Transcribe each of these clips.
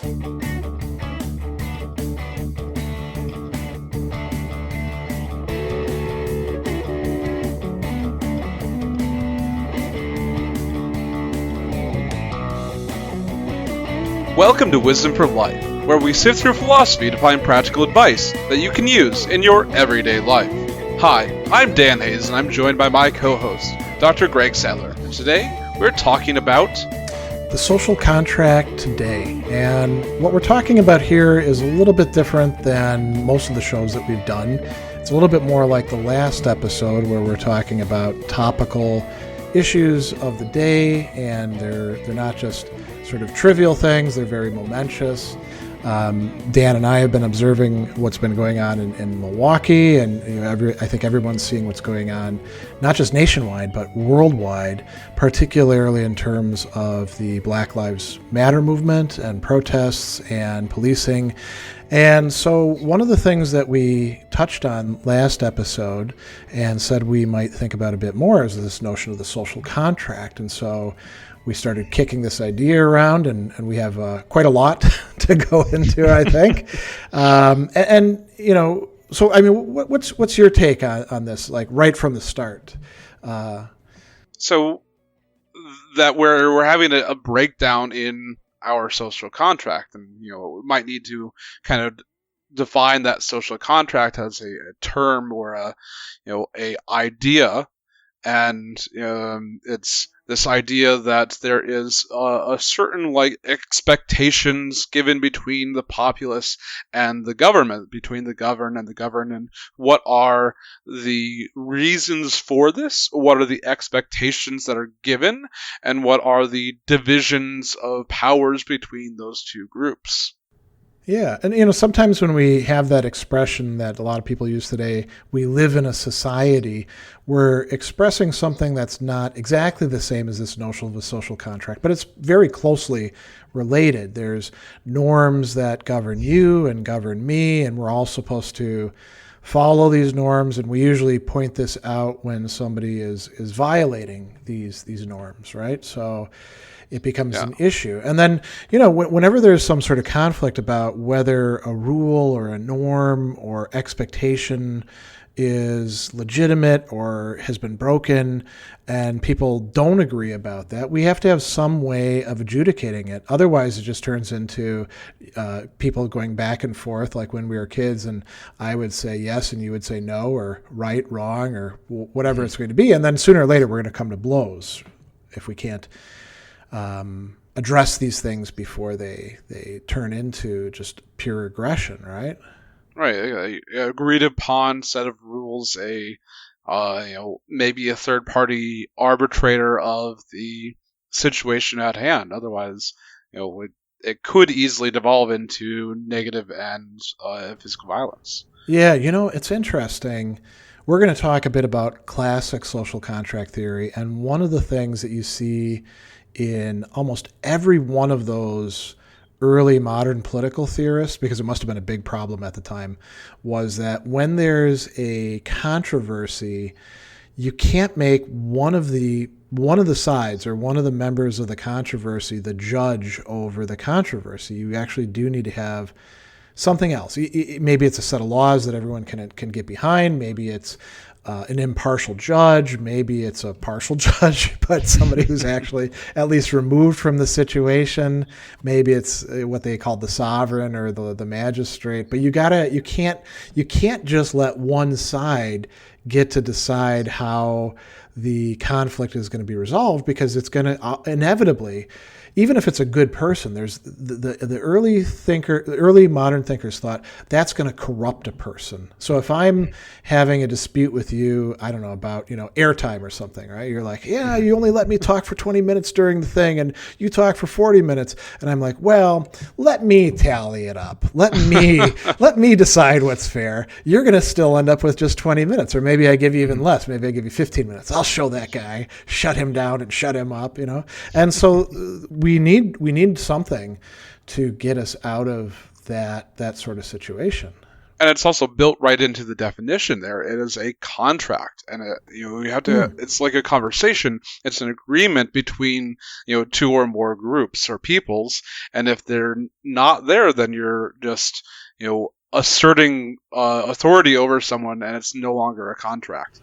Welcome to Wisdom for Life, where we sift through philosophy to find practical advice that you can use in your everyday life. Hi, I'm Dan Hayes, and I'm joined by my co-host, Dr. Greg Sadler. And today, we're talking about the social contract today. And what we're talking about here is a little bit different than most of the shows that we've done. It's a little bit more like the last episode where we're talking about topical issues of the day, and they're not just sort of trivial things, they're very momentous. Dan and I have been observing what's been going on in Milwaukee, and I think everyone's seeing what's going on, not just nationwide, but worldwide, particularly in terms of the Black Lives Matter movement and protests and policing. And so one of the things that we touched on last episode and said we might think about a bit more is this notion of the social contract. And so we started kicking this idea around, and we have quite a lot to go into, I think. So I mean, what's your take on this, like right from the start? So that we're having a breakdown in our social contract, and we might need to kind of define that social contract as a term or a idea, and it's this idea that there is a certain expectations given between the populace and the government, between the governed and the governed, and what are the reasons for this, what are the expectations that are given, and what are the divisions of powers between those two groups. Yeah, and sometimes when we have that expression that a lot of people use today, we live in a society, we're expressing something that's not exactly the same as this notion of a social contract, but it's very closely related. There's norms that govern you and govern me, and we're all supposed to follow these norms, and we usually point this out when somebody is violating these norms, right? So it becomes an issue. And then, whenever there's some sort of conflict about whether a rule or a norm or expectation is legitimate or has been broken, and people don't agree about that, we have to have some way of adjudicating it. Otherwise, it just turns into people going back and forth, like when we were kids, and I would say yes and you would say no, or right, wrong, or whatever it's going to be. And then sooner or later, we're going to come to blows if we can't address these things before they turn into just pure aggression, right? Right, agreed upon set of rules, maybe a third party arbitrator of the situation at hand. Otherwise, it could easily devolve into negative and physical violence. Yeah, it's interesting. We're going to talk a bit about classic social contract theory, and one of the things that you see in almost every one of those early modern political theorists, because it must have been a big problem at the time, was that when there's a controversy, you can't make one of the sides or one of the members of the controversy the judge over the controversy. You actually do need to have something else. Maybe it's a set of laws that everyone can get behind. Maybe it's an impartial judge. Maybe it's a partial judge, but somebody who's actually at least removed from the situation. Maybe it's what they call the sovereign or the magistrate. But you can't just let one side get to decide how the conflict is going to be resolved, because it's going to inevitably, even if it's a good person, there's the early modern thinkers thought that's going to corrupt a person. So if I'm having a dispute with you, I don't know, about, airtime or something, right? You're like, yeah, you only let me talk for 20 minutes during the thing, and you talk for 40 minutes. And I'm like, well, let me tally it up. Let me decide what's fair. You're going to still end up with just 20 minutes, or maybe I give you even less. Maybe I give you 15 minutes. I'll show that guy, shut him down and shut him up, And so we need something to get us out of that sort of situation, And it's also built right into the definition there. It is a contract, and you have to. It's like a conversation. It's an agreement between two or more groups or peoples, and if they're not there, then you're just asserting authority over someone, and it's no longer a contract.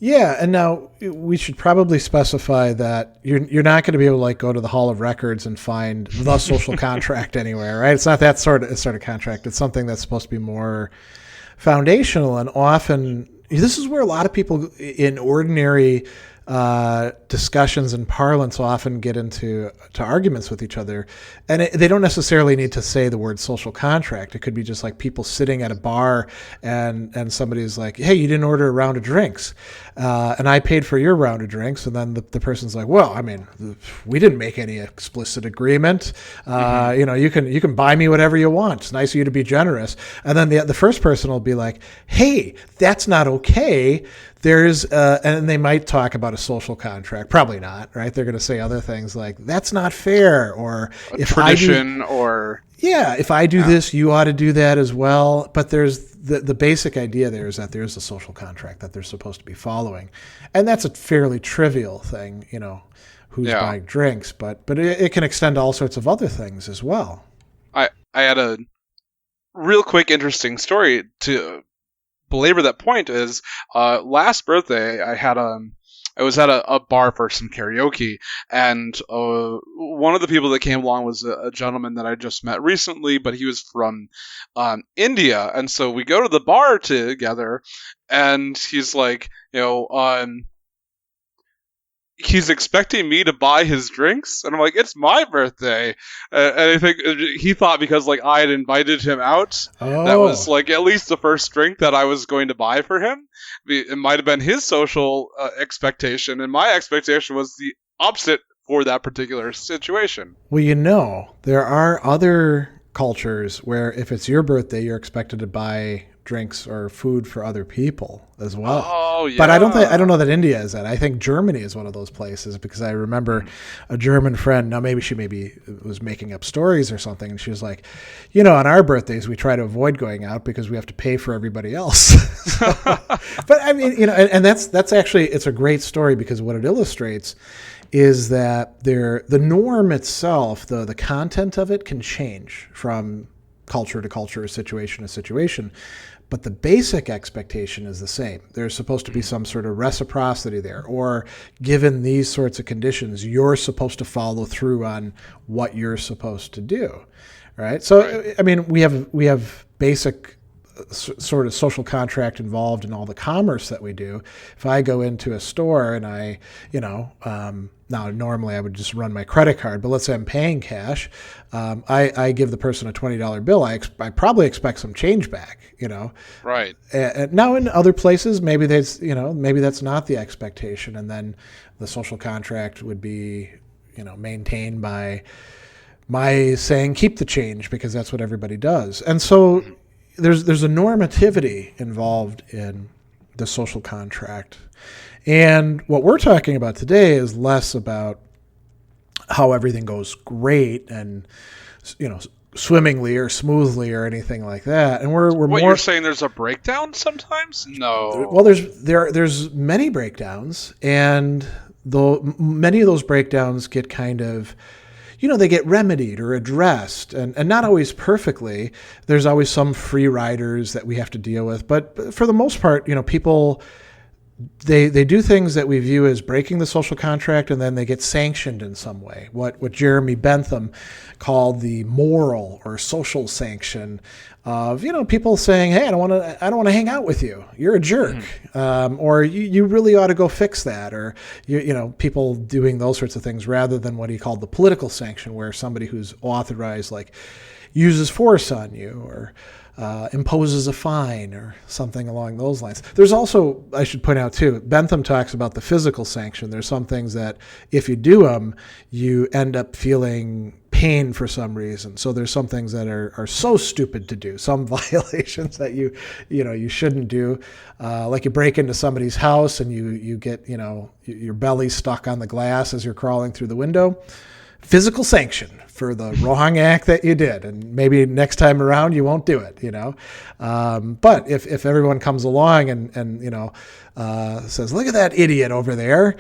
Yeah, and now we should probably specify that you're not going to be able to go to the Hall of Records and find the social contract anywhere, right? It's not that sort of contract. It's something that's supposed to be more foundational, and often this is where a lot of people in ordinary discussions and parlance often get into arguments with each other, and they don't necessarily need to say the word social contract. It could be just like people sitting at a bar and somebody's like, hey, you didn't order a round of drinks, and I paid for your round of drinks, and then the person's like, well, I mean, we didn't make any explicit agreement. You can buy me whatever you want. It's nice of you to be generous. And then the first person will be like, hey, that's not okay. And they might talk about a social contract. Probably not, right? They're going to say other things like, that's not fair, or if I do this, you ought to do that as well. But there's the basic idea there is that there's a social contract that they're supposed to be following. And that's a fairly trivial thing, who's buying drinks, but it can extend to all sorts of other things as well. I had a real quick interesting story to belabor that point. Is last birthday I was at a bar for some karaoke, and one of the people that came along was a gentleman that I just met recently, but he was from India, and so we go to the bar together, and he's like, he's expecting me to buy his drinks, and I'm like, it's my birthday, and I think he thought because I had invited him out, that was at least the first drink that I was going to buy for him. It might have been his social expectation, and my expectation was the opposite for that particular situation. Well, there are other cultures where if it's your birthday, you're expected to buy drinks or food for other people as well. Oh, yeah. But I don't know that India is that. I think Germany is one of those places, because I remember a German friend, now maybe she was making up stories or something, and she was like, on our birthdays we try to avoid going out because we have to pay for everybody else. But I mean, and that's actually, it's a great story, because what it illustrates is that the norm itself, the content of it can change from culture to culture, situation to situation, but the basic expectation is the same. There's supposed to be some sort of reciprocity there, or given these sorts of conditions, you're supposed to follow through on what you're supposed to do, right? So, I mean, we have basic sort of social contract involved in all the commerce that we do. If I go into a store and I, now normally I would just run my credit card, but let's say I'm paying cash, I give the person a $20 bill. I probably expect some change back, Right. And now in other places, maybe that's not the expectation, and then the social contract would be, maintained by my saying keep the change, because that's what everybody does. And so there's a normativity involved in the social contract. And what we're talking about today is less about how everything goes great and, swimmingly or smoothly or anything like that. And we're what, more. You're saying there's a breakdown sometimes? No. Well, there's many breakdowns, and many of those breakdowns get kind of, they get remedied or addressed, and not always perfectly. There's always some free riders that we have to deal with. But for the most part, people, they do things that we view as breaking the social contract, and then they get sanctioned in some way. What Jeremy Bentham called the moral or social sanction of, people saying, hey, I don't want to hang out with you. You're a jerk. Or you really ought to go fix that. Or, people doing those sorts of things, rather than what he called the political sanction, where somebody who's authorized, uses force on you, or imposes a fine or something along those lines. There's also, I should point out too, Bentham talks about the physical sanction. There's some things that if you do them, you end up feeling pain for some reason. So there's some things that are so stupid to do, some violations that you shouldn't do, like you break into somebody's house and you get your belly stuck on the glass as you're crawling through the window. Physical sanction for the wrong act that you did, and maybe next time around you won't do it, But if everyone comes along and says, look at that idiot over there,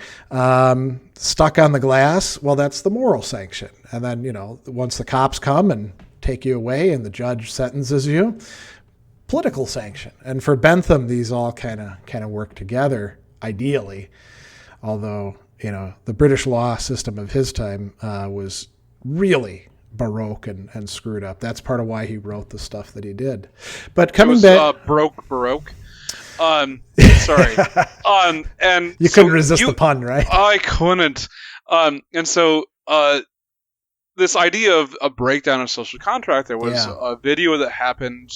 stuck on the glass, well, that's the moral sanction. And then, once the cops come and take you away and the judge sentences you, political sanction. And for Bentham, these all kind of work together, ideally, although the British law system of his time was really baroque and screwed up. That's part of why he wrote the stuff that he did. But coming back, baroque. Sorry. And you couldn't resist the pun, right? I couldn't. And so this idea of a breakdown of social contract, there was a video that happened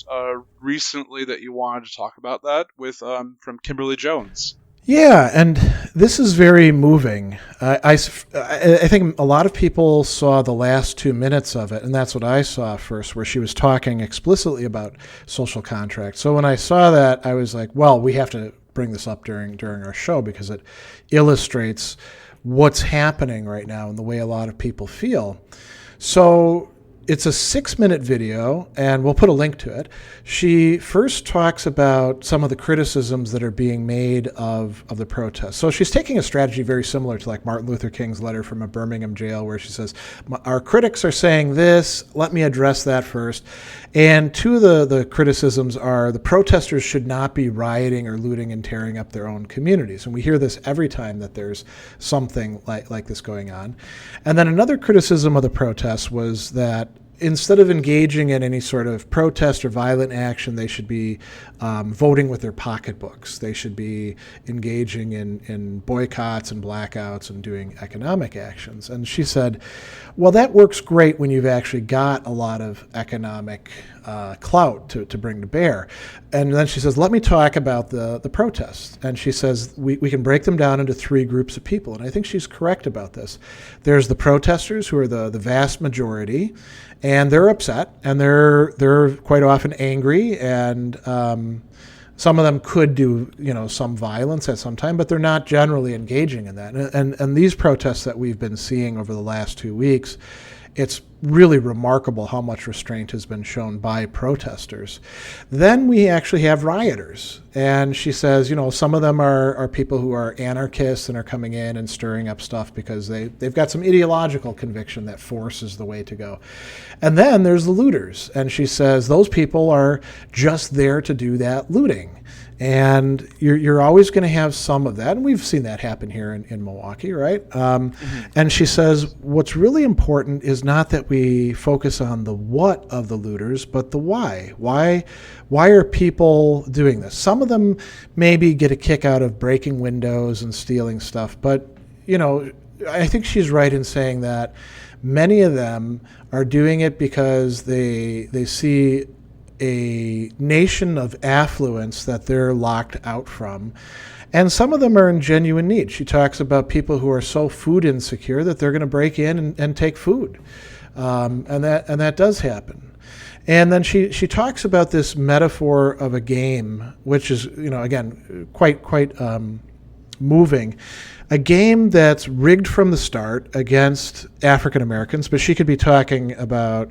recently that you wanted to talk about that with from Kimberly Jones. Yeah, and this is very moving. I think a lot of people saw the last 2 minutes of it, and that's what I saw first, where she was talking explicitly about social contract. So when I saw that, I was like, well, we have to bring this up during our show because it illustrates what's happening right now and the way a lot of people feel. So it's a 6-minute video, and we'll put a link to it. She first talks about some of the criticisms that are being made of the protests. So she's taking a strategy very similar to like Martin Luther King's letter from a Birmingham jail, where she says, our critics are saying this, let me address that first. And two of the criticisms are the protesters should not be rioting or looting and tearing up their own communities. And we hear this every time that there's something like this going on. And then another criticism of the protests was that instead of engaging in any sort of protest or violent action, they should be voting with their pocketbooks. They should be engaging in boycotts and blackouts and doing economic actions. And she said, well, that works great when you've actually got a lot of economic clout to bring to bear. And then she says, let me talk about the protests. And she says, we can break them down into 3 groups of people. And I think she's correct about this. There's the protesters, who are the vast majority, and they're upset, and they're quite often angry, and some of them could do some violence at some time, but they're not generally engaging in that. And these protests that we've been seeing over the last 2 weeks, it's really remarkable how much restraint has been shown by protesters. Then we actually have rioters. And she says, some of them are people who are anarchists and are coming in and stirring up stuff because they've got some ideological conviction that force is the way to go. And then there's the looters. And she says those people are just there to do that looting. And you're always going to have some of that. And we've seen that happen here in Milwaukee, right? And she says what's really important is not that we focus on the what of the looters, but the why. Why are people doing this? Some of them maybe get a kick out of breaking windows and stealing stuff. But, I think she's right in saying that many of them are doing it because they see a nation of affluence that they're locked out from. And some of them are in genuine need. She talks about people who are so food insecure that they're going to break in and take food. And that does happen. And then she talks about this metaphor of a game, which is, again, quite moving. A game that's rigged from the start against African Americans, but she could be talking about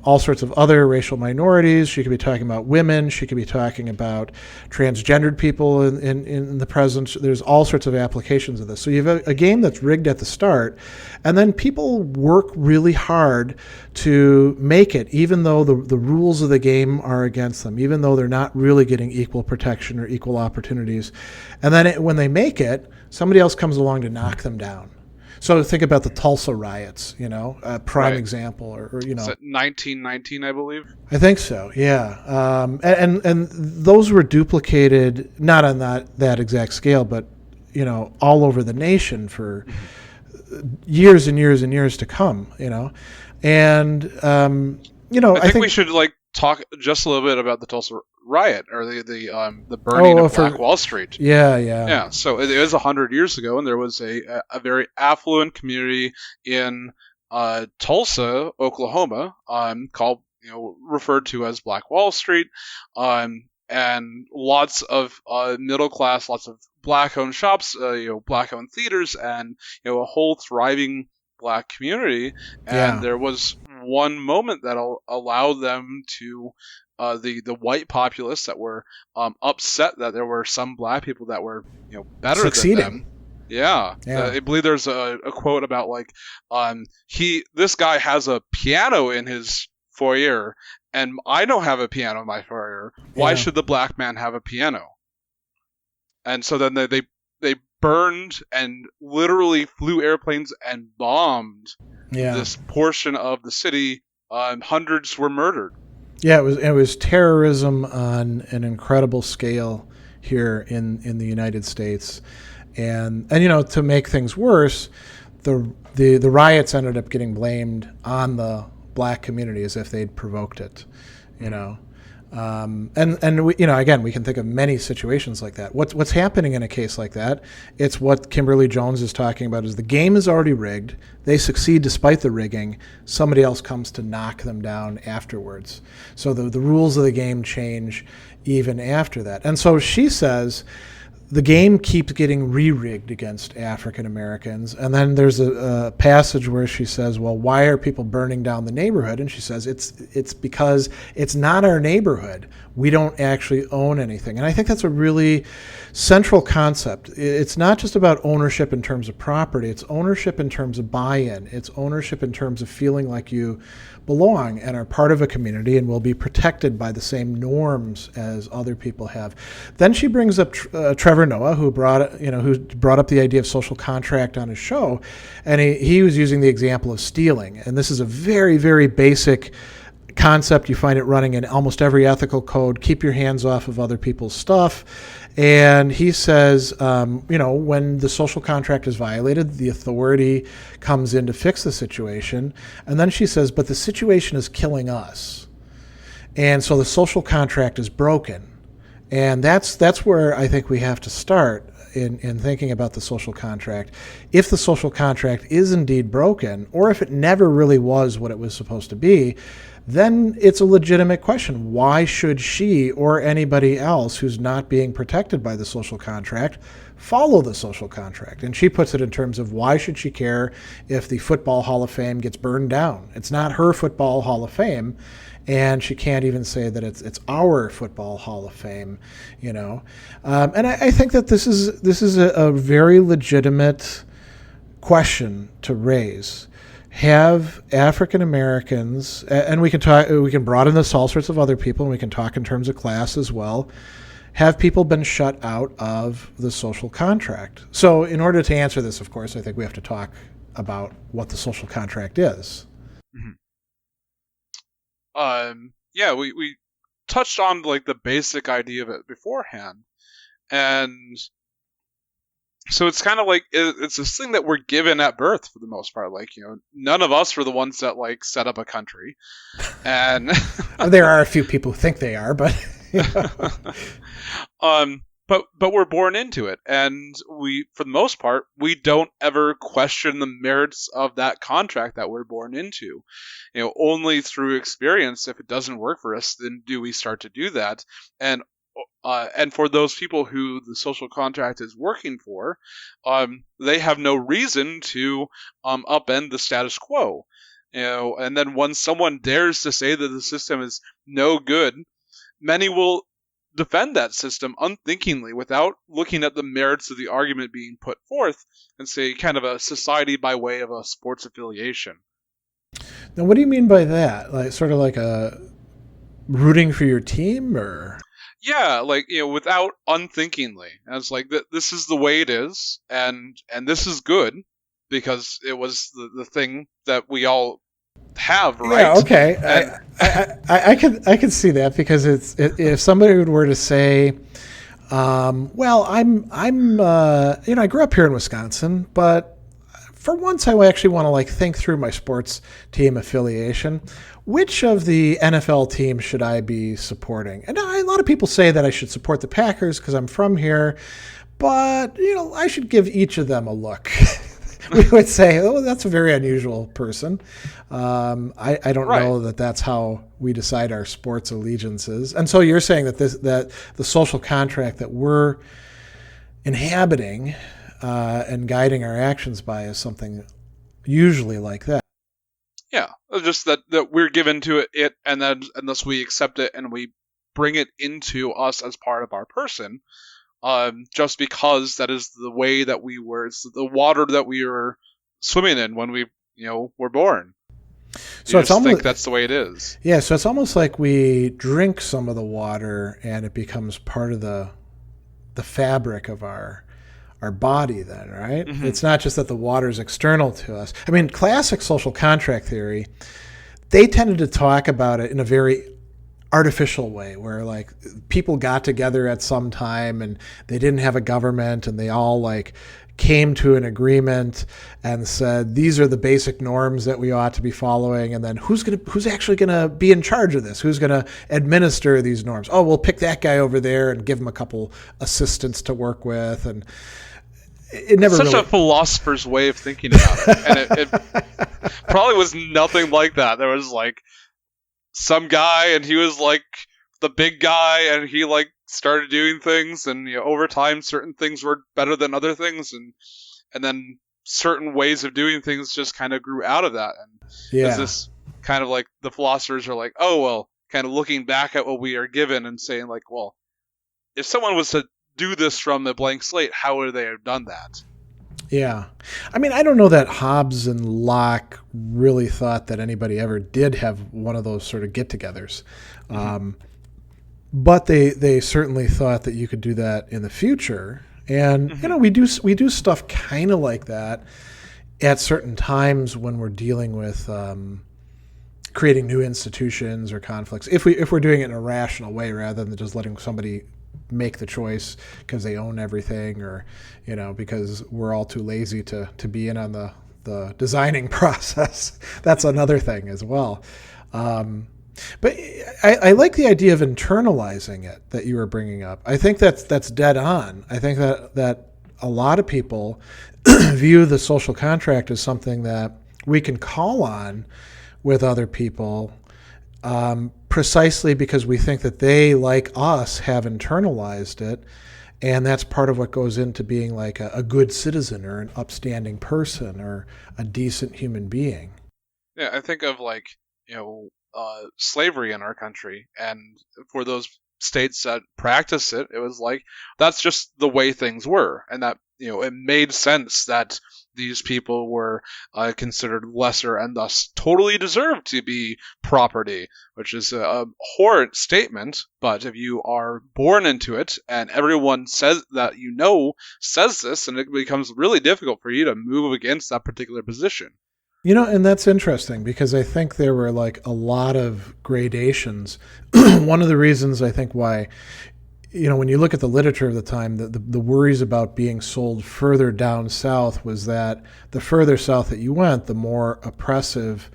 all sorts of other racial minorities. She could be talking about women. She could be talking about transgendered people in the present. There's all sorts of applications of this. So you have a game that's rigged at the start, and then people work really hard to make it, even though the rules of the game are against them, even though they're not really getting equal protection or equal opportunities. And then when they make it, somebody else comes along to knock them down. So think about the Tulsa riots, a prime example, or Is it 1919, I believe? I think so, yeah. And those were duplicated, not on that exact scale, but all over the nation for years and years and years to come, And I think we should talk just a little bit about the Tulsa riot, or the burning of Black Wall Street. Yeah. So it was 100 years ago, and there was a very affluent community in Tulsa, Oklahoma, called referred to as Black Wall Street, and lots of middle class, lots of black-owned shops, black-owned theaters, and a whole thriving black community, and there was one moment that allowed them to the white populace that were upset that there were some black people that were better succeeding. than them. Yeah. I believe there's a quote about like this guy has a piano in his foyer and I don't have a piano in my foyer. Why should the black man have a piano? And so then they burned and literally flew airplanes and bombed this portion of the city. Hundreds were murdered. Yeah, it was terrorism on an incredible scale here in the United States, and to make things worse, the riots ended up getting blamed on the black community as if they'd provoked it, and we, again, we can think of many situations like that. What's happening in a case like that? It's what Kimberly Jones is talking about: is the game is already rigged. They succeed despite the rigging. Somebody else comes to knock them down afterwards. So the rules of the game change even after that. And so she says the game keeps getting re-rigged against African Americans. And then there's a passage where she says, well, why are people burning down the neighborhood? And she says, it's because it's not our neighborhood. We don't actually own anything. And I think that's a really central concept. It's not just about ownership in terms of property. It's ownership in terms of buy-in. It's ownership in terms of feeling like you belong and are part of a community and will be protected by the same norms as other people have. Then she brings up Trevor Noah, who brought up the idea of social contract on his show, and he was using the example of stealing. And this is a very, very basic concept. You find it running in almost every ethical code. Keep your hands off of other people's stuff. And he says, when the social contract is violated, the authority comes in to fix the situation. And then she says, but the situation is killing us. And so the social contract is broken. And that's where I think we have to start in thinking about the social contract. If the social contract is indeed broken, or if it never really was what it was supposed to be, then it's a legitimate question. Why should she or anybody else who's not being protected by the social contract follow the social contract? And she puts it in terms of why should she care if the Football Hall of Fame gets burned down? It's not her Football Hall of Fame, and she can't even say that it's our Football Hall of Fame, And I think that this is a very legitimate question to raise. Have African Americans, and we can broaden this to all sorts of other people, and we can talk in terms of class as well, have people been shut out of the social contract? So in order to answer this, of course, I think we have to talk about what the social contract is. We touched on like the basic idea of it beforehand, and so it's kind of like it's this thing that we're given at birth for the most part. Like, none of us were the ones that like set up a country, and there are a few people who think they are, but but we're born into it, and we, for the most part, we don't ever question the merits of that contract that we're born into. Only through experience, if it doesn't work for us, then do we start to do that. And for those people who the social contract is working for, they have no reason to upend the status quo. And then when someone dares to say that the system is no good, many will defend that system unthinkingly without looking at the merits of the argument being put forth and say kind of a society by way of a sports affiliation. Now, what do you mean by that? Like sort of like a rooting for your team, or? Yeah, like, without unthinkingly. As like, this is the way it is, and this is good, because it was the thing that we all have, right? Yeah, okay. I can see that, because if somebody were to say, well, I grew up here in Wisconsin, but for once I actually want to think through my sports team affiliation. Which of the NFL teams should I be supporting? And a lot of people say that I should support the Packers because I'm from here, but I should give each of them a look. We would say, oh, that's a very unusual person. I don't know that that's how we decide our sports allegiances. And so you're saying that that the social contract that we're inhabiting and guiding our actions by is something usually like that. Yeah, just that we're given to it, and then unless we accept it and we bring it into us as part of our person, just because that is the way that we were, it's the water that we were swimming in when we, were born. So it's almost think that's the way it is. Yeah, so it's almost like we drink some of the water and it becomes part of the fabric of our body then, right? Mm-hmm. It's not just that the water is external to us. I mean, classic social contract theory, they tended to talk about it in a very artificial way where like people got together at some time and they didn't have a government and they all like came to an agreement and said these are the basic norms that we ought to be following, and then who's actually gonna be in charge of this? Who's gonna administer these norms? Oh, we'll pick that guy over there and give him a couple assistants to work with, and it never. Such a philosopher's way of thinking about it, and it probably was nothing like that. There was like some guy, and he was like the big guy, and he like started doing things, and over time certain things were better than other things, and then certain ways of doing things just kind of grew out of that. And there's this kind of like the philosophers are like, oh well, kind of looking back at what we are given and saying like, well, if someone was to do this from a blank slate, how would they have done that? Yeah. I mean, I don't know that Hobbes and Locke really thought that anybody ever did have one of those sort of get-togethers. Mm-hmm. But they certainly thought that you could do that in the future. And, mm-hmm. we do stuff kind of like that at certain times when we're dealing with creating new institutions or conflicts. If we're doing it in a rational way rather than just letting somebody make the choice because they own everything, or because we're all too lazy to be in on the designing process. That's another thing as well. But I like the idea of internalizing it that you were bringing up. I think that's dead on. I think that a lot of people view the social contract as something that we can call on with other people, precisely because we think that they, like us, have internalized it, and that's part of what goes into being like a good citizen or an upstanding person or a decent human being. Yeah, I think of like, slavery in our country, and for those states that practice it, it was like that's just the way things were, and that it made sense that these people were considered lesser and thus totally deserved to be property, which is a horrid statement. But if you are born into it and everyone says that says this, and it becomes really difficult for you to move against that particular position. And that's interesting because I think there were like a lot of gradations. One of the reasons I think why, when you look at the literature of the time, the worries about being sold further down south was that the further south that you went, the more oppressive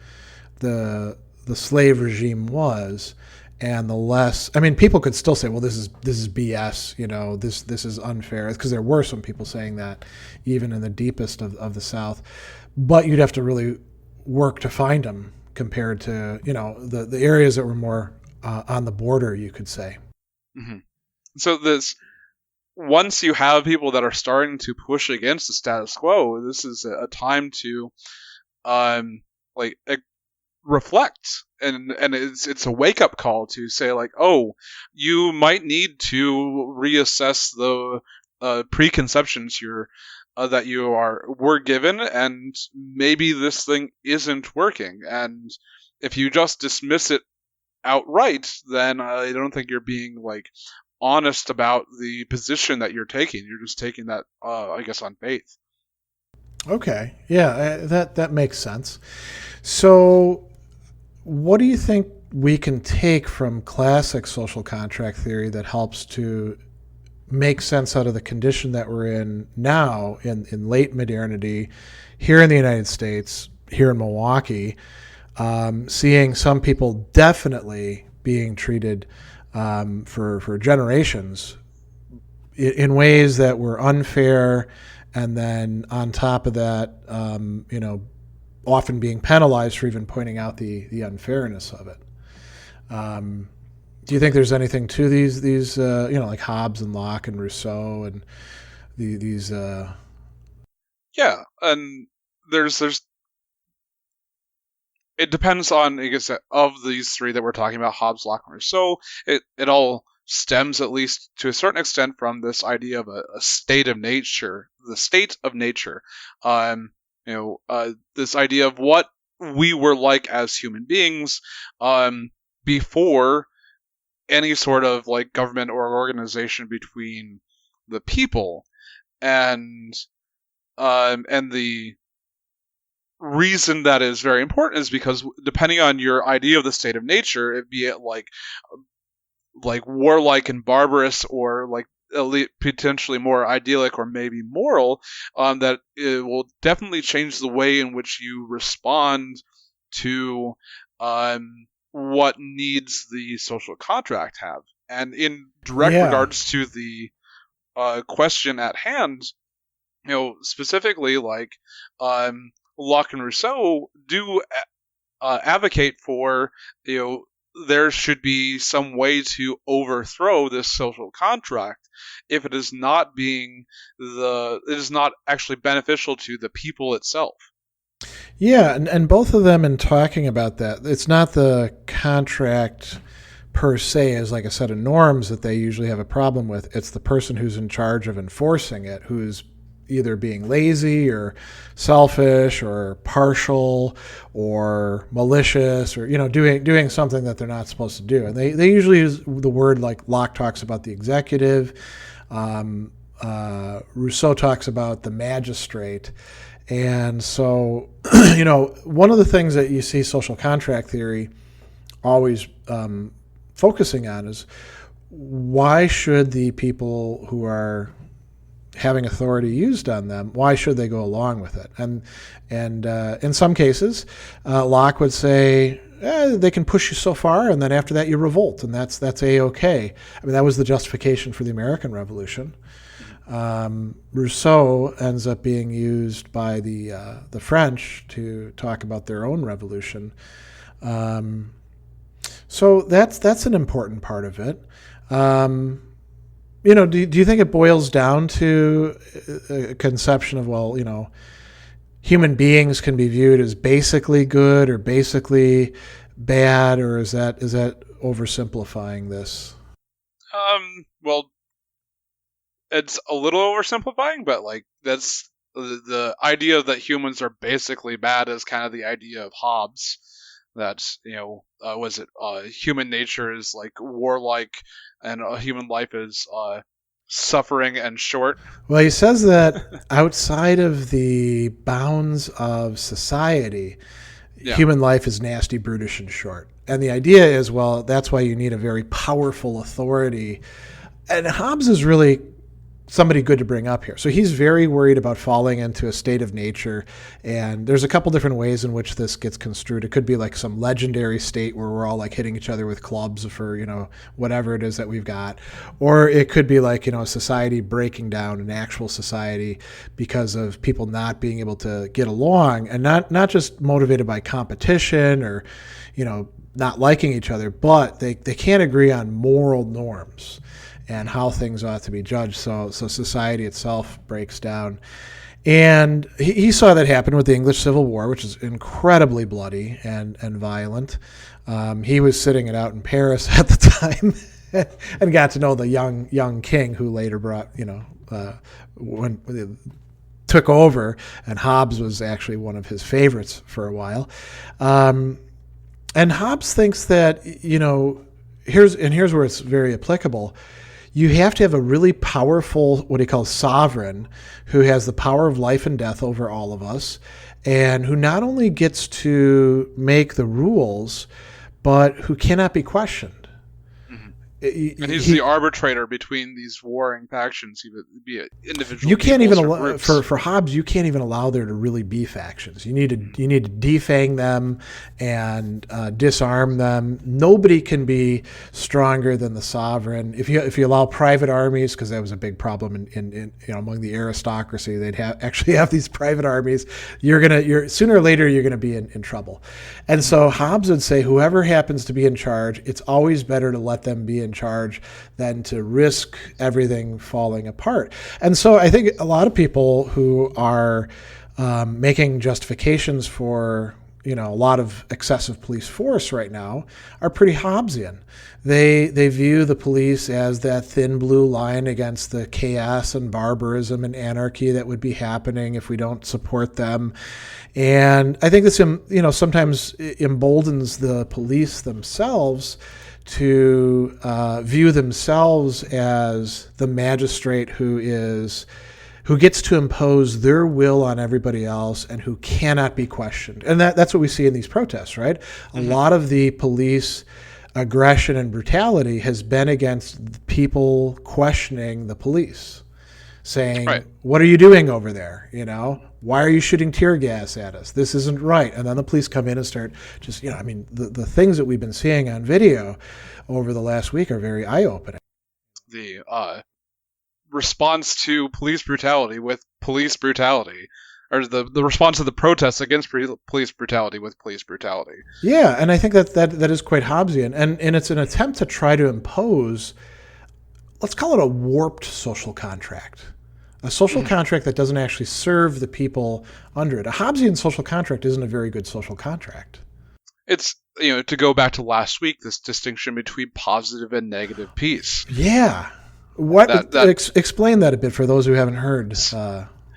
the slave regime was, and the less. I mean, people could still say, "Well, this is BS." This is unfair, because there were some people saying that, even in the deepest of the South. But you'd have to really work to find them compared to, the areas that were more on the border, you could say. Mm-hmm. So once you have people that are starting to push against the status quo, this is a time to reflect, and it's a wake up call to say like, oh, you might need to reassess the preconceptions that you were given, and maybe this thing isn't working. And if you just dismiss it outright, then I don't think you're being like honest about the position that you're taking. You're just taking that, I guess, on faith. Okay, yeah, that makes sense. So, what do you think we can take from classic social contract theory that helps to make sense out of the condition that we're in now in late modernity here in the United States, here in Milwaukee, seeing some people definitely being treated for generations in ways that were unfair, and then on top of that, often being penalized for even pointing out the unfairness of it. Do you think there's anything to these like Hobbes and Locke and Rousseau and these? Yeah, and there's it depends on, I guess, of these three that we're talking about, Hobbes, Locke, and Rousseau. It all stems, at least to a certain extent, from this idea of a state of nature, the state of nature. This idea of what we were like as human beings before any sort of like government or organization between the people, and the reason that is very important is because depending on your idea of the state of nature, it be it like warlike and barbarous, or like potentially more idyllic or maybe moral, that it will definitely change the way in which you respond to what needs the social contract have. And in direct regards to the question at hand, specifically, like Locke and Rousseau do advocate for, there should be some way to overthrow this social contract if it is not actually beneficial to the people itself. Yeah, and both of them, in talking about that, it's not the contract per se as like a set of norms that they usually have a problem with. It's the person who's in charge of enforcing it, who's either being lazy or selfish or partial or malicious, or doing something that they're not supposed to do. And they usually use the word, like Locke talks about the executive, Rousseau talks about the magistrate. And so, one of the things that you see social contract theory always focusing on is, why should the people who are having authority used on them, why should they go along with it? And in some cases, Locke would say, they can push you so far, and then after that you revolt, and that's A-okay. I mean, that was the justification for the American Revolution. Rousseau ends up being used by the French to talk about their own revolution. So that's an important part of it. Do you think it boils down to a conception of, human beings can be viewed as basically good or basically bad, or is that oversimplifying this? Well, it's a little oversimplifying, but like that's the idea that humans are basically bad is kind of the idea of Hobbes. That human nature is like warlike, and human life is suffering and short. Well, he says that outside of the bounds of society, human life is nasty, brutish, and short. And the idea is, well, that's why you need a very powerful authority. And Hobbes is really somebody good to bring up here. So he's very worried about falling into a state of nature, and there's a couple different ways in which this gets construed. It could be like some legendary state where we're all like hitting each other with clubs for, whatever it is that we've got. Or it could be like, a society breaking down, an actual society, because of people not being able to get along, and not just motivated by competition or, not liking each other, but they can't agree on moral norms and how things ought to be judged. So society itself breaks down. And he saw that happen with the English Civil War, which is incredibly bloody and violent. He was sitting it out in Paris at the time and got to know the young king who later brought, when took over, and Hobbes was actually one of his favorites for a while. And Hobbes thinks that, here's where it's very applicable. You have to have a really powerful, what he calls sovereign, who has the power of life and death over all of us, and who not only gets to make the rules, but who cannot be questioned. And he's the arbitrator between these warring factions, be it individual. You can't even allow, for Hobbes, you can't even allow there to really be factions. You need to defang them and disarm them. Nobody can be stronger than the sovereign. If you allow private armies, because that was a big problem in among the aristocracy, they'd actually have these private armies. You're sooner or later you're gonna be in trouble. And so Hobbes would say, whoever happens to be in charge, it's always better to let them be in charge than to risk everything falling apart. And so I think a lot of people who are making justifications for a lot of excessive police force right now are pretty Hobbesian. They view the police as that thin blue line against the chaos and barbarism and anarchy that would be happening if we don't support them. And I think this, sometimes emboldens the police themselves to view themselves as the magistrate who gets to impose their will on everybody else and who cannot be questioned. And that's what we see in these protests, right? Mm-hmm. A lot of the police aggression and brutality has been against people questioning the police, saying, right, what are you doing over there? Why are you shooting tear gas at us? This isn't right. And then the police come in and start just, the things that we've been seeing on video over the last week are very eye-opening. The response to police brutality with police brutality, or the response to the protests against police brutality with police brutality. Yeah, and I think that is quite Hobbesian. And it's an attempt to try to impose, let's call it a warped social contract. A social contract that doesn't actually serve the people under it. A Hobbesian social contract isn't a very good social contract. It's, to go back to last week, this distinction between positive and negative peace. Yeah. Explain that a bit for those who haven't heard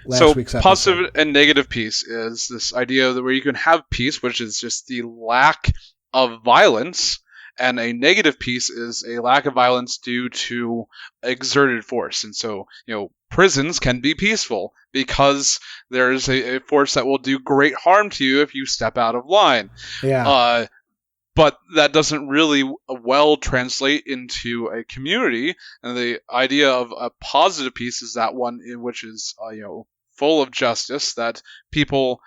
last week's episode. Positive and negative peace is this idea that where you can have peace, which is just the lack of violence, and a negative peace is a lack of violence due to exerted force. And so, prisons can be peaceful because there's a force that will do great harm to you if you step out of line. Yeah. But that doesn't really well translate into a community. And the idea of a positive peace is that one in which is, full of justice, that people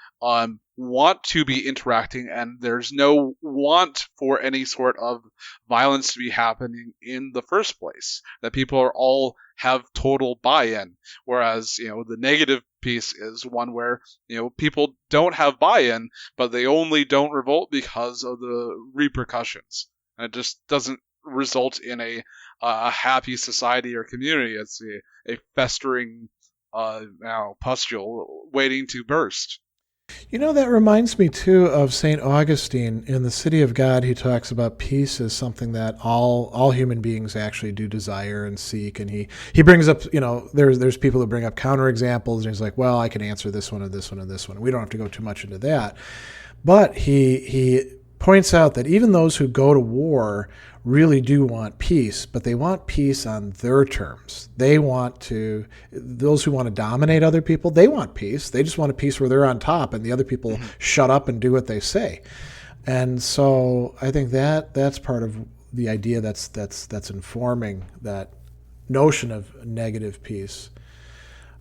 want to be interacting, and there's no want for any sort of violence to be happening in the first place, that people are all have total buy-in. Whereas, the negative piece is one where, people don't have buy-in, but they only don't revolt because of the repercussions. And it just doesn't result in a happy society or community. It's a festering pustule waiting to burst. That reminds me, too, of St. Augustine in The City of God. He talks about peace as something that all human beings actually do desire and seek. And he brings up, there's people who bring up counterexamples, and he's like, well, I can answer this one and this one and this one. We don't have to go too much into that. But he points out that even those who go to war really do want peace, but they want peace on their terms. Those who want to dominate other people, they want peace. They just want a peace where they're on top and the other people shut up and do what they say. And so I think that's part of the idea that's informing that notion of negative peace.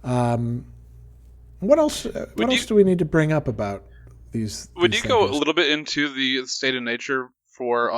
What else do we need to bring up about these? Would you go a little bit into the state of nature for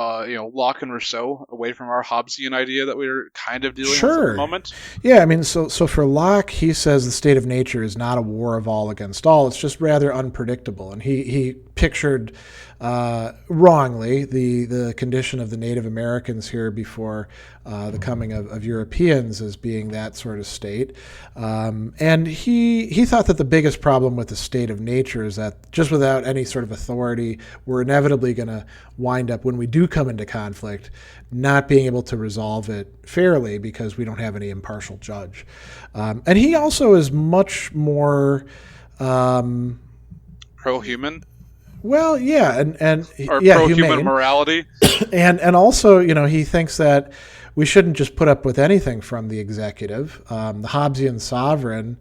Locke and Rousseau, away from our Hobbesian idea that we were kind of dealing with at the moment? Yeah, so for Locke, he says the state of nature is not a war of all against all. It's just rather unpredictable. And he pictured wrongly the condition of the Native Americans here before the coming of Europeans as being that sort of state. And he thought that the biggest problem with the state of nature is that just without any sort of authority, we're inevitably going to wind up, when we do come into conflict, not being able to resolve it fairly because we don't have any impartial judge. And he also is much more pro-human. Well, yeah, and pro-human humane. Morality, and also, he thinks that we shouldn't just put up with anything from the executive. The Hobbesian sovereign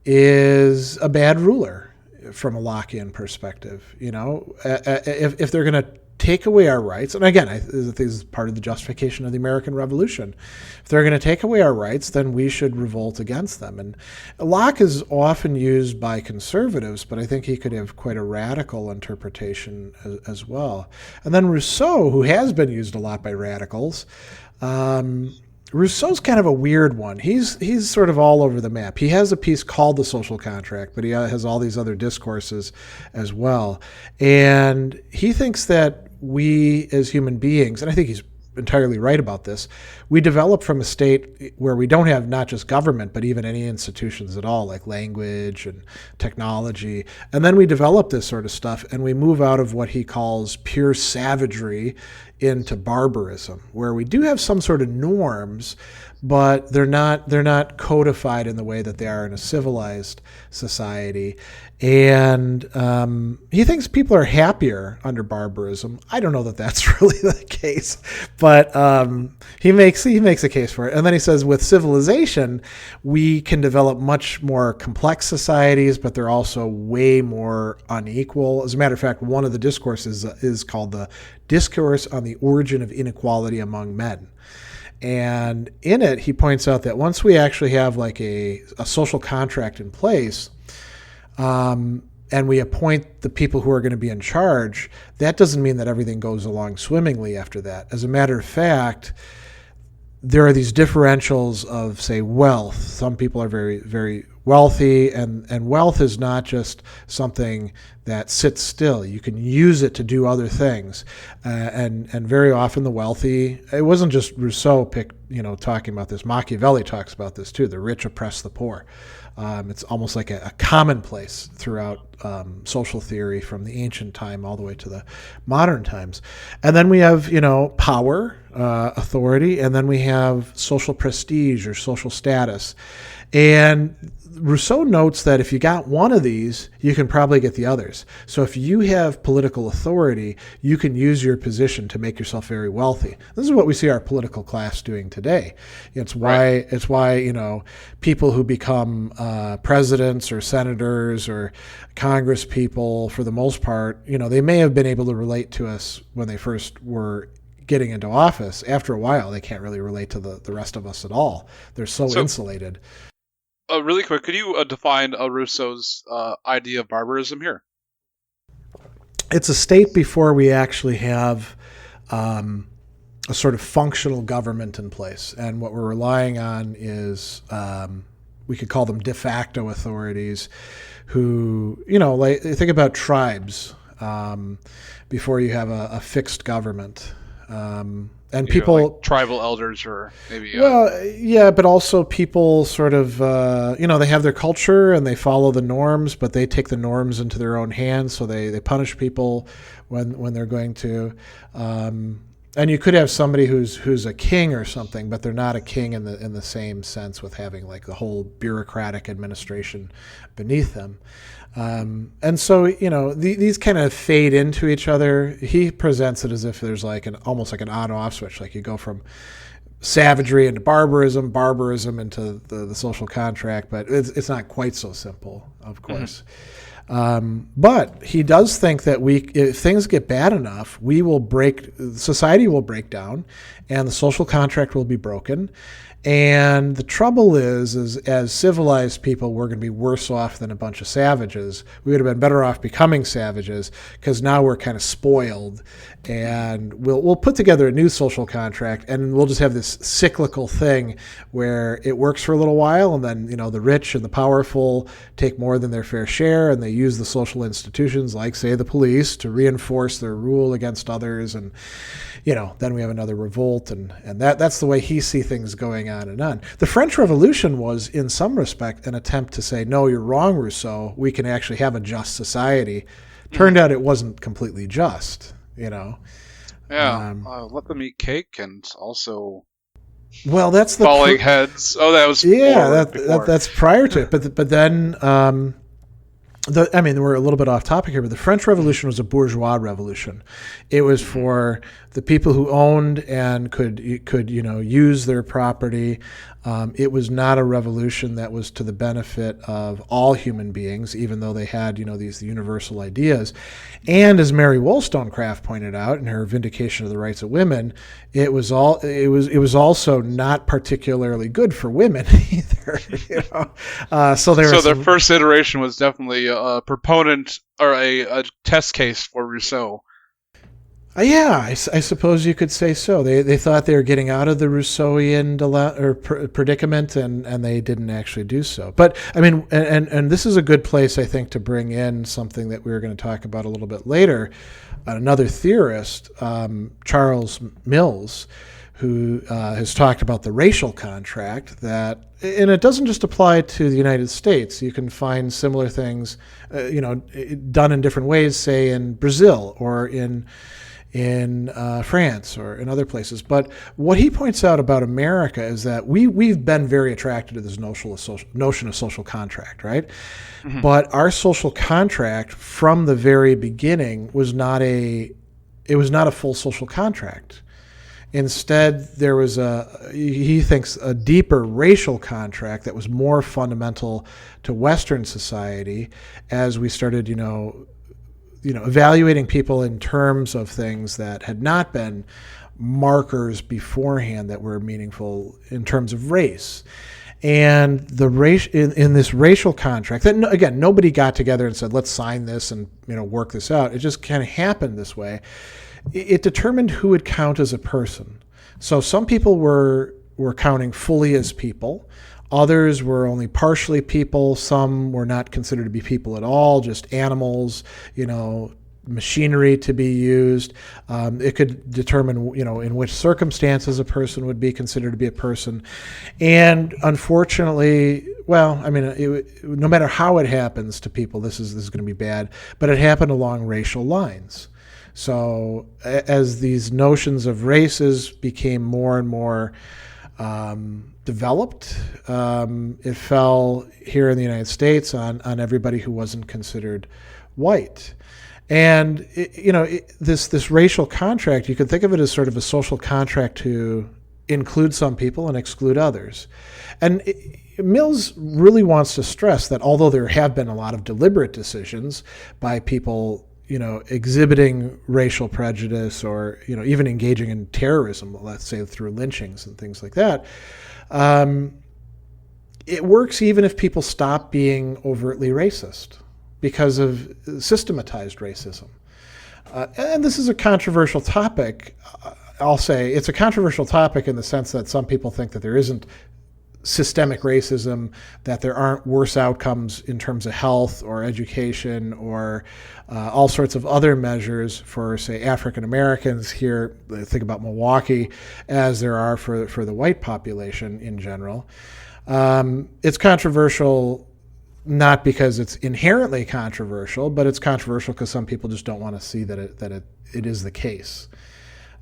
is a bad ruler from a Lockean perspective. If they're going to take away our rights, and again, this is part of the justification of the American Revolution. If they're going to take away our rights, then we should revolt against them. And Locke is often used by conservatives, but I think he could have quite a radical interpretation as well. And then Rousseau, who has been used a lot by radicals, Rousseau's kind of a weird one. He's sort of all over the map. He has a piece called The Social Contract, but he has all these other discourses as well. And he thinks that we as human beings, and I think he's entirely right about this. We develop from a state where we don't have not just government, but even any institutions at all, like language and technology. And then we develop this sort of stuff, and we move out of what he calls pure savagery into barbarism, where we do have some sort of norms, but they're not codified in the way that they are in a civilized society. And he thinks people are happier under barbarism. I don't know that that's really the case, but he makes a case for it. And then he says with civilization, we can develop much more complex societies, but they're also way more unequal. As a matter of fact, one of the discourses is called the Discourse on the Origin of Inequality Among Men. And in it, he points out that once we actually have like a social contract in place, and we appoint the people who are going to be in charge, that doesn't mean that everything goes along swimmingly after that. As a matter of fact, there are these differentials of, say, wealth. Some people are very, very wealthy, and wealth is not just something that sits still. You can use it to do other things, and very often the wealthy. It wasn't just Rousseau talking about this. Machiavelli talks about this too. The rich oppress the poor. It's almost like a commonplace throughout social theory from the ancient time all the way to the modern times. And then we have, power, authority, and then we have social prestige or social status. And Rousseau notes that if you got one of these, you can probably get the others. So if you have political authority, you can use your position to make yourself very wealthy. This is what we see our political class doing today. It's why people who become presidents or senators or Congress people, for the most part, they may have been able to relate to us when they first were getting into office. After a while, they can't really relate to the rest of us at all. They're so insulated. Really quick, could you define Rousseau's idea of barbarism here? It's a state before we actually have a sort of functional government in place. And what we're relying on is, we could call them de facto authorities who, like think about tribes before you have a fixed government. And people, like tribal elders, or maybe. But also people sort of, they have their culture and they follow the norms, but they take the norms into their own hands. So they punish people when they're going to. And you could have somebody who's a king or something, but they're not a king in the same sense, with having like the whole bureaucratic administration beneath them. And so, these kind of fade into each other. He presents it as if there's like almost like an on-off switch. Like you go from savagery into barbarism into the social contract, but it's not quite so simple, of course. But he does think that if things get bad enough, society will break down and the social contract will be broken. And the trouble is as civilized people, we're going to be worse off than a bunch of savages. We would have been better off becoming savages, because now we're kind of spoiled, and we'll put together a new social contract, and we'll just have this cyclical thing where it works for a little while, and then the rich and the powerful take more than their fair share, and they use the social institutions, like say the police, to reinforce their rule against others, and then we have another revolt, and that's the way he sees things going on and on. The French Revolution was, in some respect, an attempt to say, no, you're wrong, Rousseau. We can actually have a just society. Turned out it wasn't completely just, Yeah, let them eat cake and also. Well, that's the falling heads. Oh, that was that's prior to it. But then. We're a little bit off topic here, but the French Revolution was a bourgeois revolution. It was for the people who owned and could use their property. It was not a revolution that was to the benefit of all human beings, even though they had these universal ideas. And as Mary Wollstonecraft pointed out in her Vindication of the Rights of Women, it was also not particularly good for women either. So the first iteration was definitely a proponent or a test case for Rousseau. Yeah, I suppose you could say so. They thought they were getting out of the Rousseauian predicament, and they didn't actually do so. But I mean, and this is a good place, I think, to bring in something that we were going to talk about a little bit later. Another theorist, Charles Mills, who has talked about the racial contract that, and it doesn't just apply to the United States. You can find similar things, done in different ways, say in Brazil or in France or in other places. But what he points out about America is that we've been very attracted to this notion of social contract, right? Mm-hmm. But our social contract from the very beginning was not a full social contract. Instead, there was he thinks, a deeper racial contract that was more fundamental to Western society as we started, evaluating people in terms of things that had not been markers beforehand that were meaningful in terms of race. And the race in this racial contract, that again, nobody got together and said, let's sign this and work this out. It just kind of happened this way. It determined who would count as a person. So some people were counting fully as people. Others were only partially people. Some were not considered to be people at all, just animals, machinery to be used. It could determine, in which circumstances a person would be considered to be a person. And unfortunately, no matter how it happens to people, this is going to be bad, but it happened along racial lines. So as these notions of races became more and more developed, it fell here in the United States on everybody who wasn't considered white. And this racial contract, you could think of it as sort of a social contract to include some people and exclude others. And Mills really wants to stress that although there have been a lot of deliberate decisions by people exhibiting racial prejudice or, even engaging in terrorism, let's say through lynchings and things like that, it works even if people stop being overtly racist because of systematized racism. And this is a controversial topic. I'll say it's a controversial topic in the sense that some people think that there isn't systemic racism, that there aren't worse outcomes in terms of health or education or all sorts of other measures for, say, African Americans here, think about Milwaukee, as there are for the white population in general. It's controversial not because it's inherently controversial, but it's controversial because some people just don't want to see that it is the case.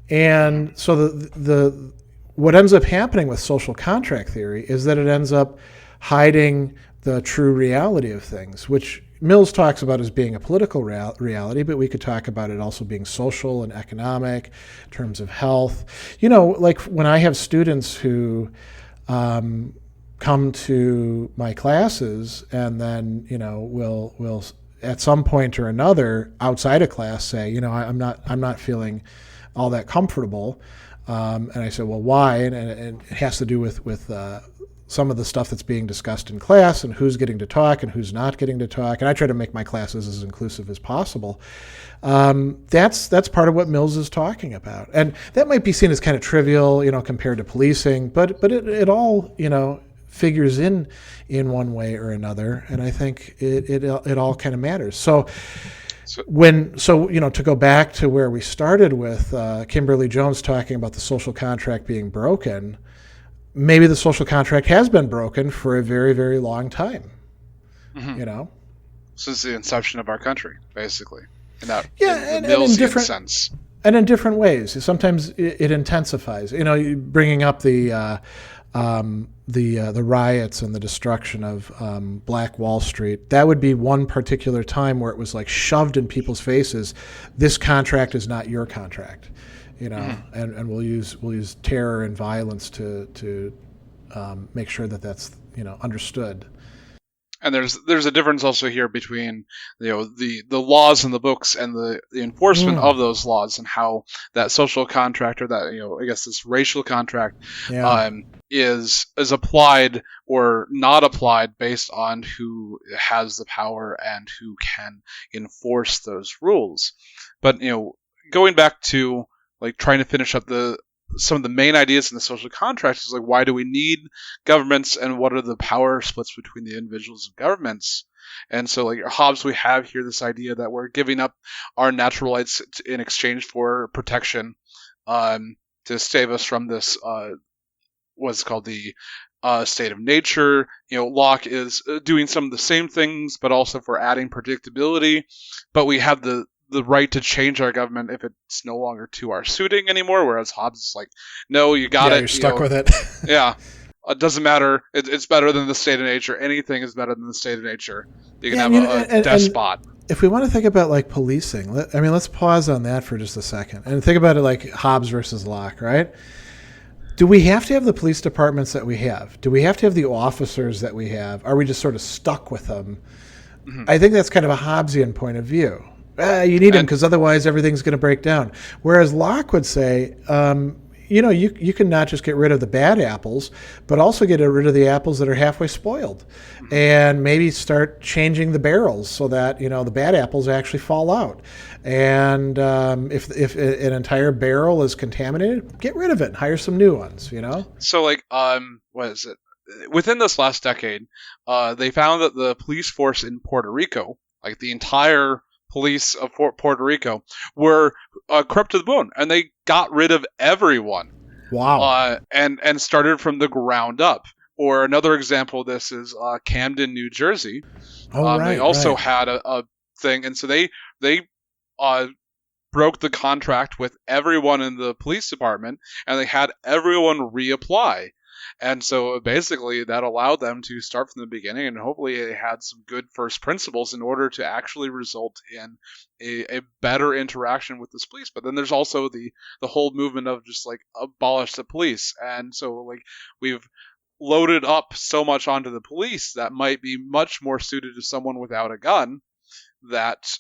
And so the what ends up happening with social contract theory is that it ends up hiding the true reality of things, which Mills talks about as being a political reality, but we could talk about it also being social and economic in terms of health. Like when I have students who come to my classes and then, will at some point or another outside of class say, I'm not feeling all that comfortable. And I said, well, why? And it has to do with some of the stuff that's being discussed in class and who's getting to talk and who's not getting to talk. And I try to make my classes as inclusive as possible. That's part of what Mills is talking about. And that might be seen as kind of trivial, compared to policing, but it all, figures in one way or another. And I think it all kind of matters. So to go back to where we started with Kimberly Jones talking about the social contract being broken, maybe the social contract has been broken for a very, very long time. Mm-hmm. Since the inception of our country, basically. In that Millsian sense. And in different ways. Sometimes it intensifies. Bringing up the riots and the destruction of Black Wall Street, that would be one particular time where it was like shoved in people's faces, this contract is not your contract, mm-hmm. and we'll use terror and violence to make sure that that's understood. And there's a difference also here between the laws in the books and the enforcement of those laws, and how that social contract, or that I guess this racial contract is applied or not applied based on who has the power and who can enforce those rules. But going back to like trying to finish up some of the main ideas in the social contract is like, why do we need governments, and what are the power splits between the individuals and governments? And so, like Hobbes, we have here this idea that we're giving up our natural rights in exchange for protection, to save us from this what's called the state of nature. Locke is doing some of the same things, but also for adding predictability. But we have the right to change our government if it's no longer to our suiting anymore. Whereas Hobbes is like, no, you got it. You're stuck with it. Yeah. It doesn't matter. It's better than the state of nature. Anything is better than the state of nature. You can have a despot. If we want to think about like policing, let's pause on that for just a second and think about it like Hobbes versus Locke, right? Do we have to have the police departments that we have? Do we have to have the officers that we have? Are we just sort of stuck with them? Mm-hmm. I think that's kind of a Hobbesian point of view. You need them because otherwise everything's going to break down. Whereas Locke would say, you can not just get rid of the bad apples, but also get rid of the apples that are halfway spoiled, and maybe start changing the barrels so that the bad apples actually fall out. And if an entire barrel is contaminated, get rid of it and hire some new ones. So like what is it? Within this last decade, they found that the police force in Puerto Rico, like the entire police of Puerto Rico, were corrupt to the bone, and they got rid of everyone. Wow. And started from the ground up. Or another example of this is Camden, New Jersey. They also had a thing, and so they broke the contract with everyone in the police department, and they had everyone reapply. And so basically that allowed them to start from the beginning, and hopefully they had some good first principles in order to actually result in a better interaction with this police. But then there's also the whole movement of just like abolish the police. And so like we've loaded up so much onto the police that might be much more suited to someone without a gun, that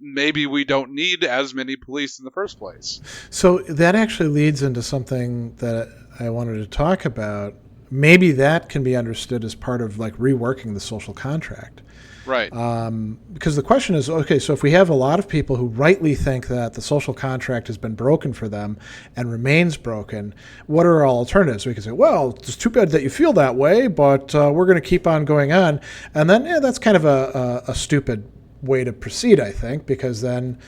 maybe we don't need as many police in the first place. So that actually leads into something that I wanted to talk about. Maybe that can be understood as part of like reworking the social contract. Right. Because the question is, okay, so if we have a lot of people who rightly think that the social contract has been broken for them and remains broken, what are our alternatives? We can say, well, it's too bad that you feel that way, but we're going to keep on going on. And then that's kind of a stupid way to proceed, I think, because then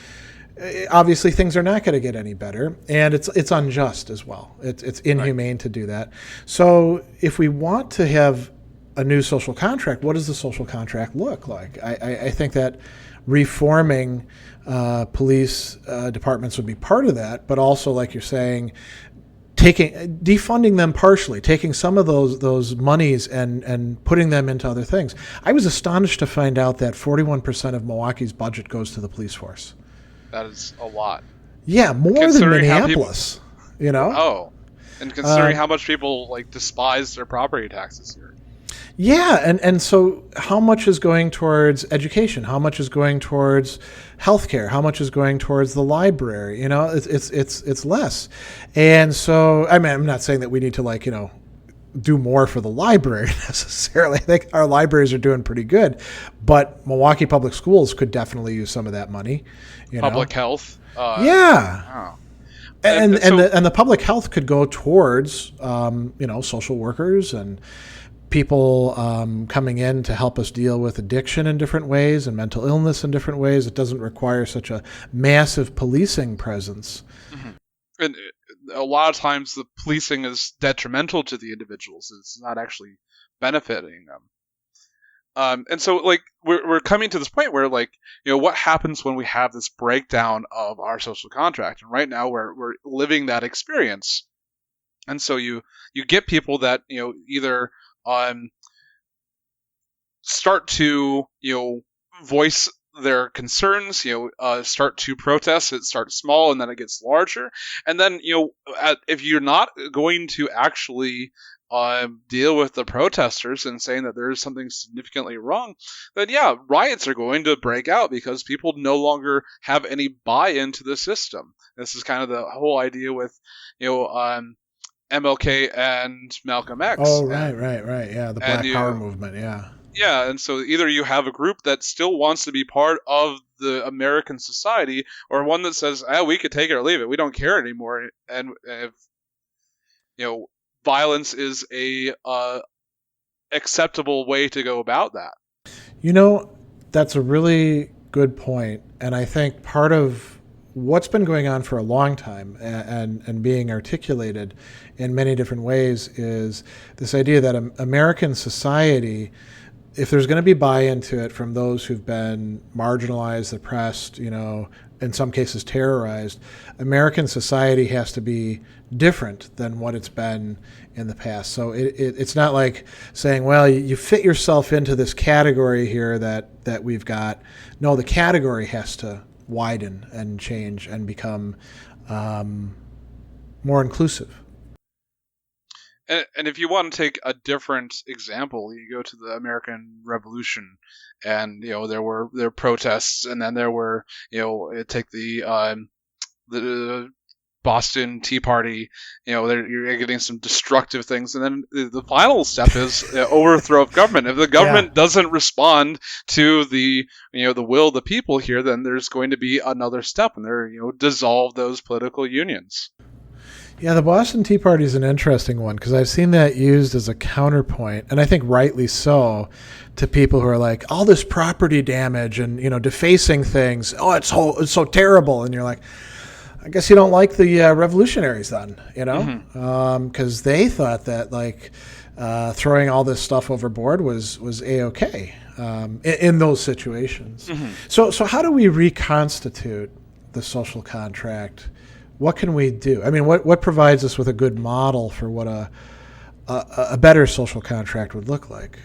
obviously things are not going to get any better, and it's unjust as well. It's inhumane to do that. So if we want to have a new social contract, what does the social contract look like? I think that reforming police departments would be part of that, but also, like you're saying, defunding them partially, taking some of those monies and putting them into other things. I was astonished to find out that 41% of Milwaukee's budget goes to the police force. That is a lot. Yeah, more than Minneapolis. Oh, and considering how much people like despise their property taxes here. Yeah, and so how much is going towards education? How much is going towards healthcare? How much is going towards the library? It's less. And so, I mean, I'm not saying that we need to do more for the library necessarily. I think our libraries are doing pretty good, but Milwaukee Public Schools could definitely use some of that money. Public health. Yeah. Oh. And the public health could go towards social workers and people coming in to help us deal with addiction in different ways and mental illness in different ways. It doesn't require such a massive policing presence. Mm-hmm. And a lot of times the policing is detrimental to the individuals. It's not actually benefiting them. And so like we're coming to this point where what happens when we have this breakdown of our social contract? And right now we're living that experience. And so you get people that either start to voice their concerns, start to protest. It starts small and then it gets larger, and then if you're not going to actually deal with the protesters and saying that there is something significantly wrong, then riots are going to break out because people no longer have any buy-in to the system. This is kind of the whole idea with MLK and Malcolm X. Oh, right. Yeah, the Black Power movement, yeah. Yeah, and so either you have a group that still wants to be part of the American society, or one that says, we could take it or leave it. We don't care anymore. And if, violence is a acceptable way to go about that. That's a really good point. And I think part of what's been going on for a long time and being articulated in many different ways is this idea that American society, if there's going to be buy-in to it from those who've been marginalized, oppressed, in some cases terrorized, American society has to be different than what it's been in the past. So it's not like saying, well, you fit yourself into this category here that we've got. No, the category has to widen and change and become more inclusive. And if you want to take a different example, you go to the American Revolution, and there were protests, and then there were take the Boston Tea Party. You're getting some destructive things, and then the final step is overthrow of government. If the government doesn't respond to the the will of the people here, then there's going to be another step, and they're dissolve those political unions. Yeah, the Boston Tea Party is an interesting one because I've seen that used as a counterpoint, and I think rightly so, to people who are like, all this property damage and defacing things. Oh, it's so terrible, and you're like, I guess you don't like the revolutionaries then, because they thought that throwing all this stuff overboard was a-okay in those situations. Mm-hmm. So how do we reconstitute the social contract? What can we do? I mean, what provides us with a good model for what a better social contract would look like?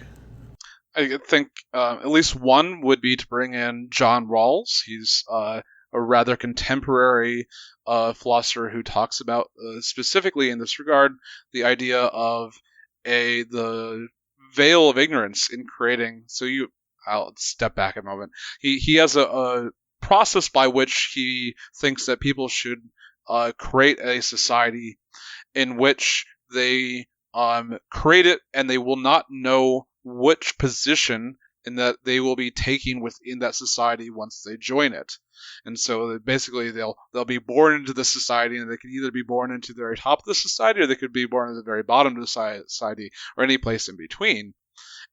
I think at least one would be to bring in John Rawls. He's a rather contemporary philosopher who talks about specifically in this regard the idea of the veil of ignorance in creating. I'll step back a moment. He has a process by which he thinks that people should create a society in which they create it, and they will not know which position in that they will be taking within that society once they join it. And so basically they'll be born into the society, and they can either be born into the very top of the society, or they could be born at the very bottom of the society, or any place in between.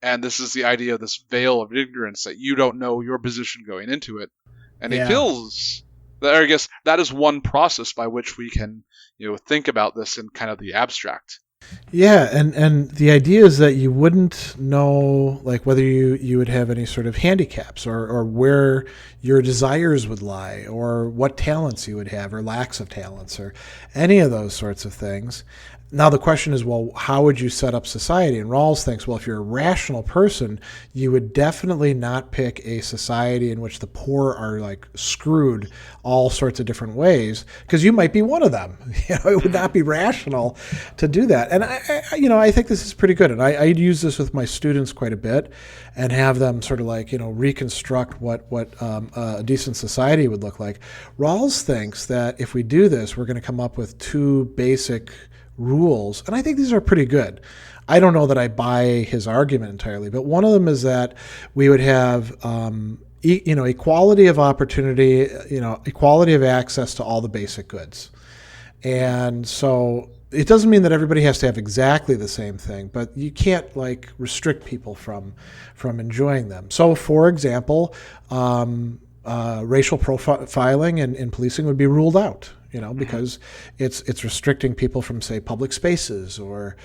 And this is the idea of this veil of ignorance, that you don't know your position going into it. And he feels that, I guess, that is one process by which we can think about this in kind of the abstract. Yeah, and the idea is that you wouldn't know whether you would have any sort of handicaps or where your desires would lie, or what talents you would have or lacks of talents, or any of those sorts of things. Now the question is, well, how would you set up society? And Rawls thinks, well, if you're a rational person, you would definitely not pick a society in which the poor are screwed all sorts of different ways, because you might be one of them. It would not be rational to do that. And I think this is pretty good. And I use this with my students quite a bit, and have them sort of reconstruct what a decent society would look like. Rawls thinks that if we do this, we're going to come up with two basic rules, and I think these are pretty good. I don't know that I buy his argument entirely, but one of them is that we would have equality of opportunity, equality of access to all the basic goods. And so it doesn't mean that everybody has to have exactly the same thing, but you can't restrict people from enjoying them. So, for example, racial profiling in policing would be ruled out. Because it's restricting people from, say, public spaces or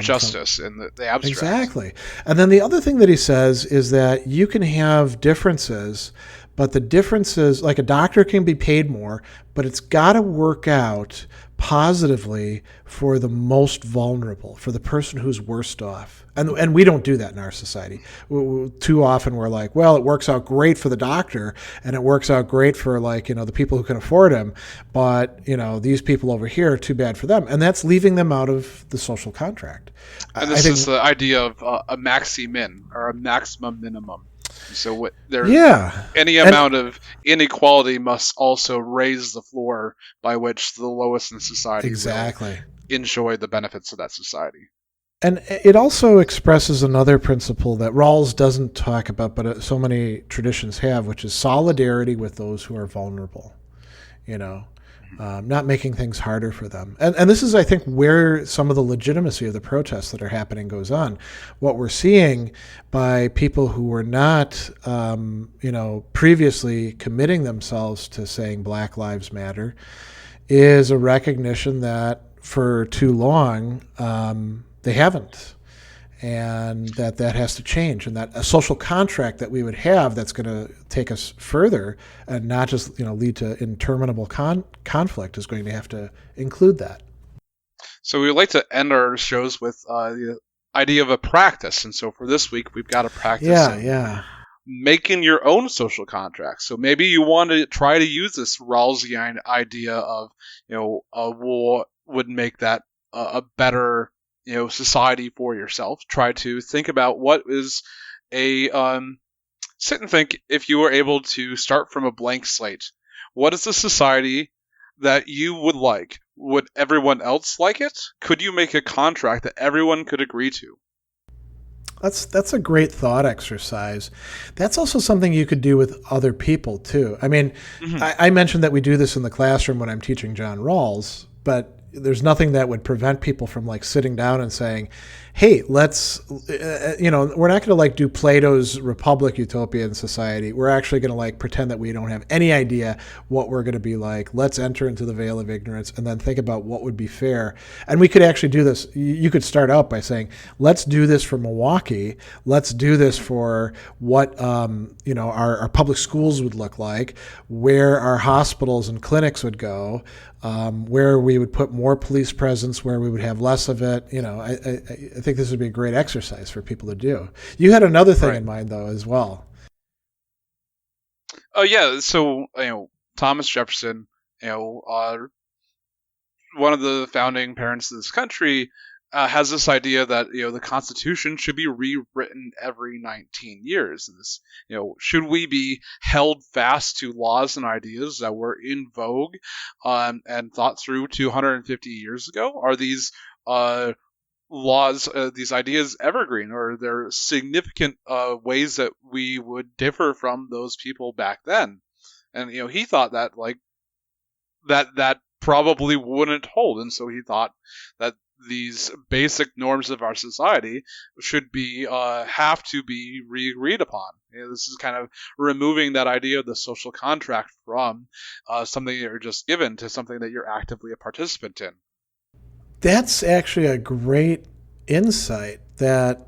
justice in the abstract. Exactly. And then the other thing that he says is that you can have differences, but the differences, like a doctor can be paid more, but it's got to work out positively for the most vulnerable, for the person who's worst off. And we don't do that in our society. Too often we're like, well, it works out great for the doctor, and it works out great for the people who can afford him, but these people over here, too bad for them. And that's leaving them out of the social contract. And this is the idea of a maxi-min, or a maximum minimum. So any amount of inequality must also raise the floor by which the lowest in society will enjoy the benefits of that society. And it also expresses another principle that Rawls doesn't talk about, but so many traditions have, which is solidarity with those who are vulnerable, not making things harder for them. And this is, I think, where some of the legitimacy of the protests that are happening goes on. What we're seeing by people who were not, previously committing themselves to saying Black Lives Matter is a recognition that for too long, they haven't, and that has to change, and that a social contract that we would have that's going to take us further and not just lead to interminable conflict is going to have to include that. So we would like to end our shows with the idea of a practice, and so for this week we've got a practice. Making your own social contract. So maybe you want to try to use this Rawlsian idea of what would make that a better society for yourself. Try to think about what is a sit and think, if you were able to start from a blank slate, what is the society that you would like? Would everyone else like it? Could you make a contract that everyone could agree to? That's a great thought exercise. That's also something you could do with other people too. I mean, I mentioned that we do this in the classroom when I'm teaching John Rawls, but there's nothing that would prevent people from sitting down and saying, hey, let's, we're not going to do Plato's Republic utopian society. We're actually going to pretend that we don't have any idea what we're going to be like. Let's enter into the veil of ignorance and then think about what would be fair. And we could actually do this. You could start out by saying, let's do this for Milwaukee. Let's do this for what, our public schools would look like, where our hospitals and clinics would go, where we would put more police presence, where we would have less of it. I think this would be a great exercise for people to do. You had another thing in mind, though, as well. Oh, yeah. So, Thomas Jefferson, one of the founding parents of this country, has this idea that, the Constitution should be rewritten every 19 years. And this, should we be held fast to laws and ideas that were in vogue and thought through 250 years ago? Are these laws, these ideas evergreen, or are there significant ways that we would differ from those people back then? And he thought that that probably wouldn't hold, and so he thought that these basic norms of our society should be have to be re-agreed upon. This is kind of removing that idea of the social contract from something that you're just given to something that you're actively a participant in. That's actually a great insight that,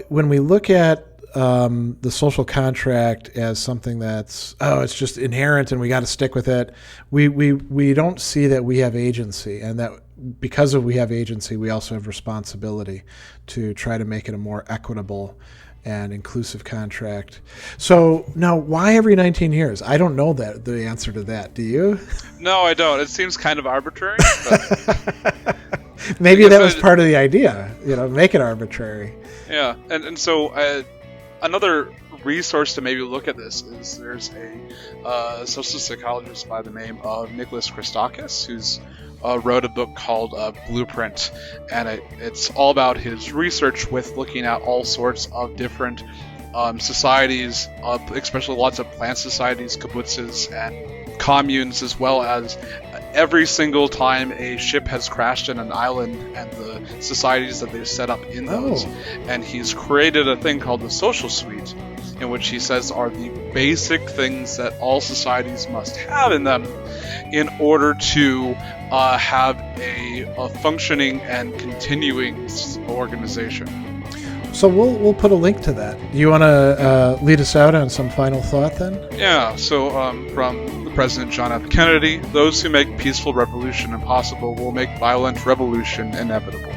when we look at the social contract as something that's, it's just inherent and we got to stick with it, we don't see that we have agency, and that because we have agency, we also have responsibility to try to make it a more equitable and inclusive contract. So now, why every 19 years? I don't know the answer to that. Do you? No, I don't. It seems kind of arbitrary. But maybe that was part of the idea, make it arbitrary. Yeah, and so another resource to maybe look at this is there's a social psychologist by the name of Nicholas Christakis, who's wrote a book called Blueprint, and it's all about his research with looking at all sorts of different societies, especially lots of plant societies, kibbutzes, and communes, as well as every single time a ship has crashed in an island and the societies that they've set up in those. And he's created a thing called the social suite, in which he says are the basic things that all societies must have in them in order to have a functioning and continuing organization. So we'll put a link to that. Do you want to lead us out on some final thought then? Yeah, so from the President John F. Kennedy, those who make peaceful revolution impossible will make violent revolution inevitable.